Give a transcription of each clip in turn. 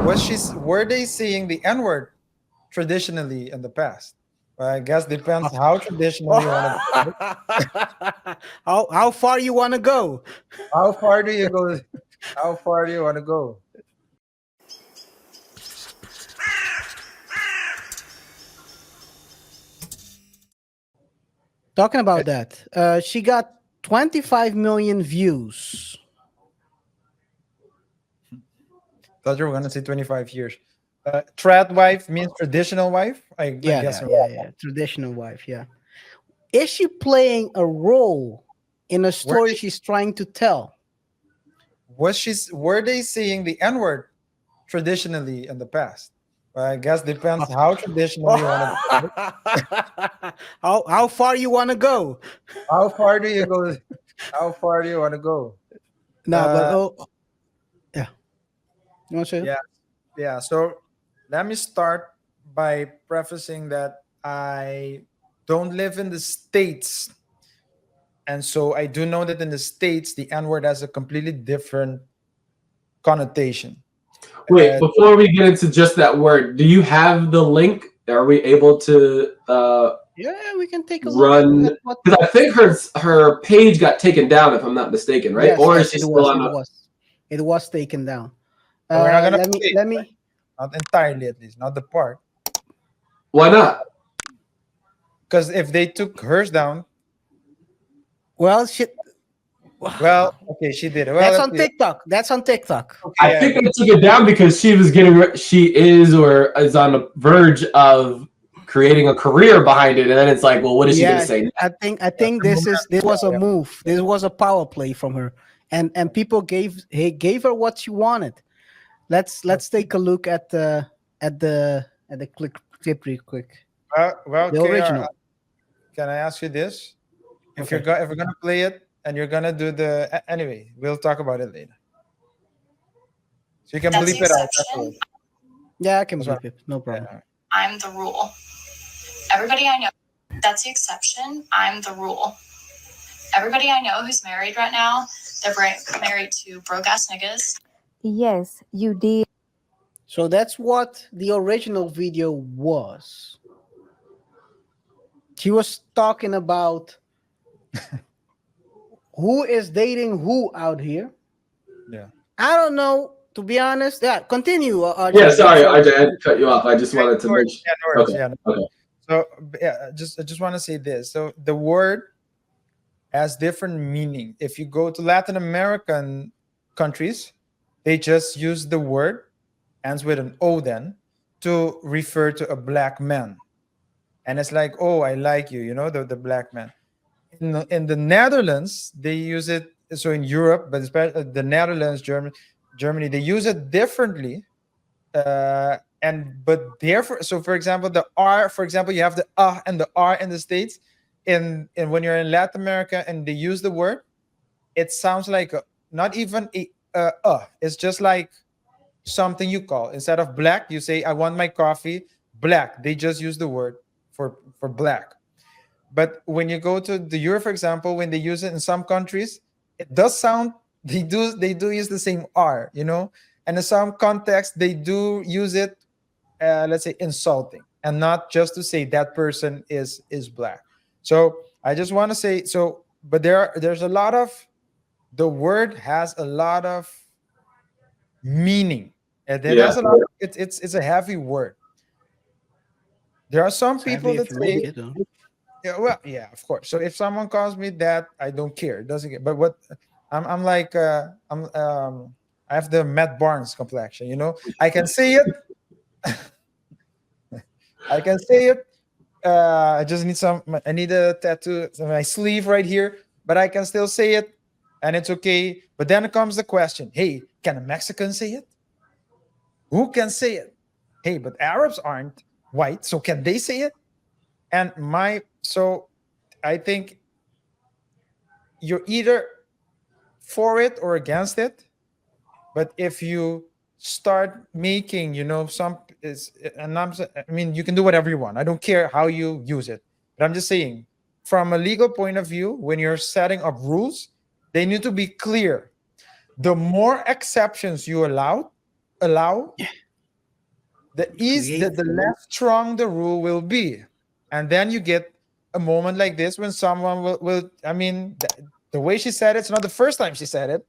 Were they saying the N word traditionally in the past? Well, I guess depends how traditional you want to go. How far you want to go? How far do you go? How far do you want to go? Talking about that, she got 25 million views. Thought you were gonna say 25 years. Trad wife means traditional wife. I Yeah, guess. yeah, yeah, yeah. Traditional wife. Yeah. Is she playing a role in a Were story they, she's trying to tell? were they saying the N word traditionally in the past? Well, I guess depends how traditional you want to go. How far you want to go? How far do you go? How far do you want to go? No, but Uh, yeah. You want to say it? yeah, yeah. So let me start by prefacing that I don't live in the States. And so I do know that in the States, the N word has a completely different connotation. Wait, Uh, before we get into just that word, do you have the link? Are we able to Yeah, we can take a look at run? what. Because I think her page got taken down, if I'm not mistaken, right? Yes, Or is yes, she it still was. on? It was. It was taken down. we're not gonna Let me. play it, Let me. not entirely at least, not the part. Why not? Because if they took hers down, Well, shit. well, okay, she did it. Well, That's let's on see. TikTok. That's on TikTok. Okay, I yeah, think but they took it down because she was she is or is on the verge of creating a career behind it, and then it's like, well, what is she going to Yeah, say? I think this was a move. This was a power play from her, and people gave her what she wanted. Let's take a look at the clip real quick. well, The KR, original. can I ask you this? Okay. If we're gonna play it and you're gonna do anyway, we'll talk about it later. So you can That's the bleep it out exception. afterwards. Yeah, I can That's what, bleep it. No problem. yeah. I'm the rule. Everybody I know, that's the exception. I'm the rule. Everybody I know who's married right now, they're married to broke ass niggas. Yes, you did. So that's what the original video was. She was talking about who is dating who out here. Yeah. I don't know, to be honest. Yeah, continue, Yeah, RJ. sorry, I had to cut you off. I just wanted to No make worries. sure. Yeah, no worries. Okay, Yeah. No. okay. So yeah, I just want to say this. So the word has different meaning. If you go to Latin American countries, they just use the word ends with an O then to refer to a black man. And it's like, oh, I like you, the black man. In the Netherlands, they use it. So in Europe, but especially the Netherlands, Germany, they use it differently. And but therefore, so for example, the R, for example, you have the and the R in the States. In when you're in Latin America and they use the word, it sounds like not even it's just like something you call. Instead of black, you say, I want my coffee black. They just use the word for black. But when you go to the Europe, for example, when they use it in some countries, it does sound they do use the same R. And in some contexts they do use it, let's say insulting, and not just to say that person is black. So I just want to say so, but there's a lot of the word has a lot of meaning, and it Yeah, has a lot. It's a heavy word. There are some It's heavy people if that you say, make it, huh? yeah, well, yeah, of course. So if someone calls me that, I don't care. It doesn't get. But what I'm like, I have the Matt Barnes complexion. I can say it. I can say it. I just need some. I need a tattoo on my sleeve right here, but I can still say it, and it's okay. But then comes the question: Hey, can a Mexican say it? Who can say it? Hey, but Arabs aren't white, so can they say it? And so I think you're either for it or against it. But if you start making, some is, and I mean, you can do whatever you want. I don't care how you use it. But I'm just saying, from a legal point of view, when you're setting up rules, they need to be clear. The more exceptions you allow, the less strong the rule will be. And then you get a moment like this when someone will I mean, the way she said it's not the first time she said it.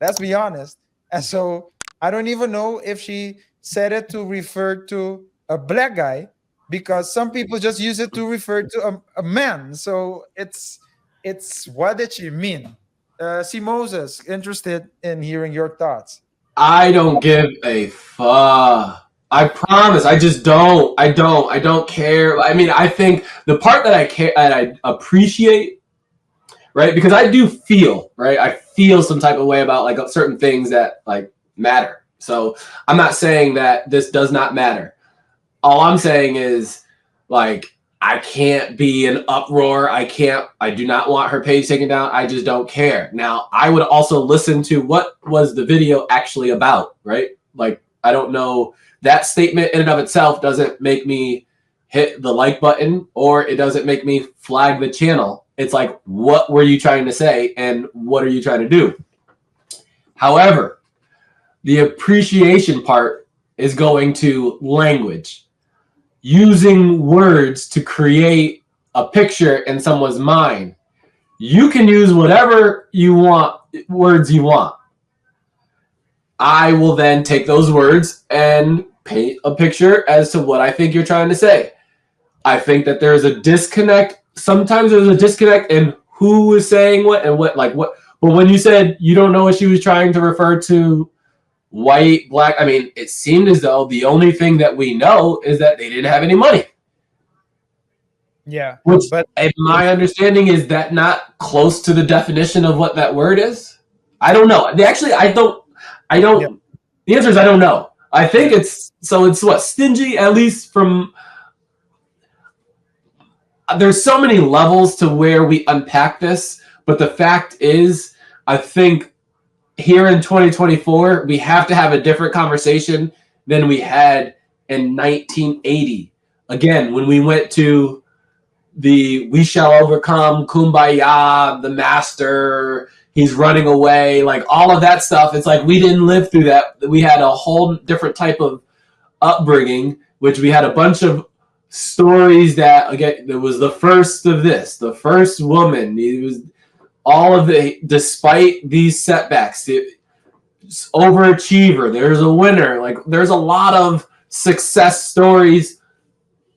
Let's be honest. And so I don't even know if she said it to refer to a black guy, because some people just use it to refer to a man. So it's what did she mean? See Moses, interested in hearing your thoughts. I don't give a fuck. I promise. I just don't. I don't care. I mean, I think the part that I care and I appreciate, right? Because I do feel, right? I feel some type of way about like certain things that like matter. So I'm not saying that this does not matter. All I'm saying is like I can't be an uproar. I do not want her page taken down. I just don't care. Now, I would also listen to what was the video actually about, right? Like, I don't know. That statement in and of itself doesn't make me hit the like button, or it doesn't make me flag the channel. It's like, what were you trying to say and what are you trying to do? However, the appreciation part is going to language. Using words to create a picture in someone's mind. You can use whatever you want, words you want. I will then take those words and paint a picture as to what I think you're trying to say. I think that there's a disconnect. Sometimes there's a disconnect in who is saying what and what, like what. But when you said you don't know what she was trying to refer to, white, black, I mean, it seemed as though the only thing that we know is that they didn't have any money. Yeah. Which, in my understanding, is that not close to the definition of what that word is? I don't know. Actually, I don't. Yeah. The answer is I don't know. I think it's what, stingy, at least from. There's so many levels to where we unpack this, but the fact is, I think here in 2024, we have to have a different conversation than we had in 1980. Again, when we went to the We Shall Overcome, Kumbaya, the Master, he's running away, like all of that stuff. It's like we didn't live through that. We had a whole different type of upbringing, which we had a bunch of stories that, again, there was the first of this, the first woman. It was all of the, despite these setbacks, overachiever, there's a winner. Like there's a lot of success stories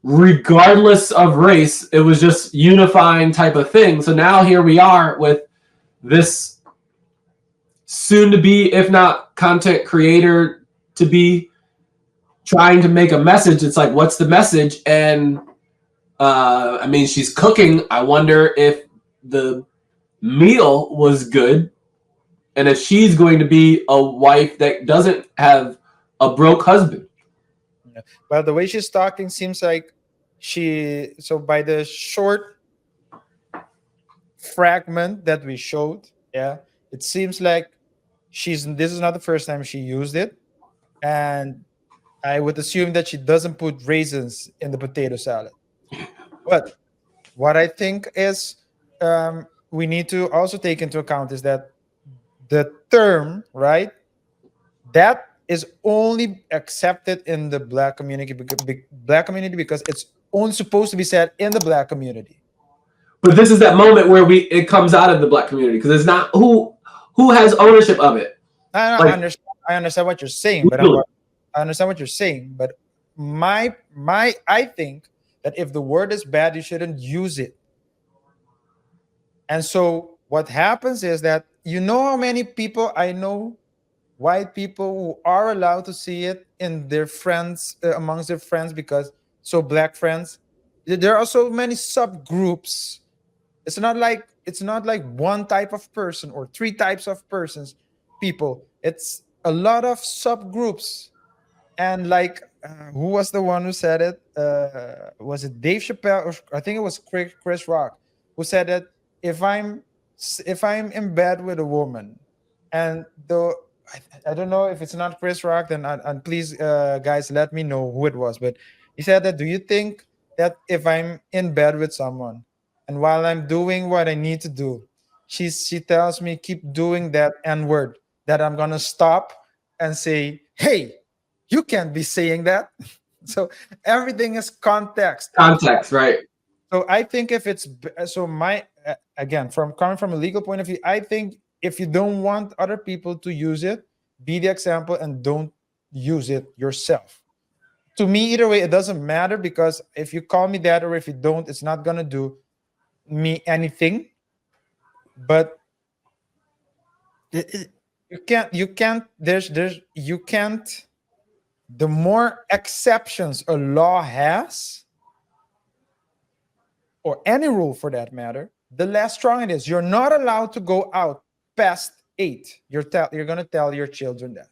regardless of race. It was just unifying type of thing. So now here we are with this soon to be, if not content creator to be, trying to make a message. It's like, what's the message? And I mean, she's cooking. I wonder if the meal was good, and if she's going to be a wife that doesn't have a broke husband. Well, the way she's talking seems like so by the short fragment that we showed, yeah, it seems like this is not the first time she used it, and I would assume that she doesn't put raisins in the potato salad. But what I think is we need to also take into account is that the term, right, that is only accepted in the black community because it's only supposed to be said in the black community. But this is that moment where it comes out of the black community, because it's not who has ownership of it. I understand what you're saying, but I understand what you're saying, but I think that if the word is bad, you shouldn't use it. And so what happens is that, you know how many people I know, white people, who are allowed to see it in their friends, amongst their friends, because black friends, there are so many subgroups. It's not like one type of person or three types of people. It's a lot of subgroups. And like, who was the one who said it? Was it Dave Chappelle? Or I think it was Chris Rock who said that if I'm in bed with a woman, and though I don't know if it's not Chris Rock, then and please, guys, let me know who it was. But he said that, do you think that if I'm in bed with someone and while I'm doing what I need to do, she tells me keep doing that N word, that I'm gonna stop and say, hey, you can't be saying that? So everything is context. Context, right? So I think if it's so my again from coming from a legal point of view, I think if you don't want other people to use it, be the example and don't use it yourself. To me, either way, it doesn't matter because if you call me that or if you don't, it's not gonna do me anything. But It- you can't. The more exceptions a law has, or any rule for that matter, the less strong it is. You're not allowed to go out past 8. You're gonna tell your children that.